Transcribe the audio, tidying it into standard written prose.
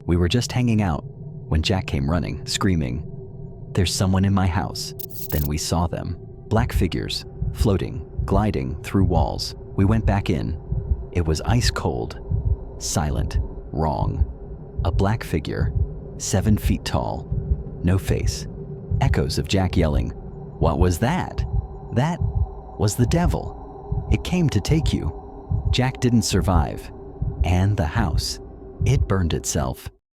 We were just hanging out when Jack came running, screaming, "There's someone in my house." Then we saw them, black figures, floating, gliding through walls. We went back in. It was ice cold, silent, wrong. A black figure, 7 feet tall, no face. Echoes of Jack yelling, "What was that?" That was the devil. It came to take you. Jack didn't survive. And the house, it burned itself.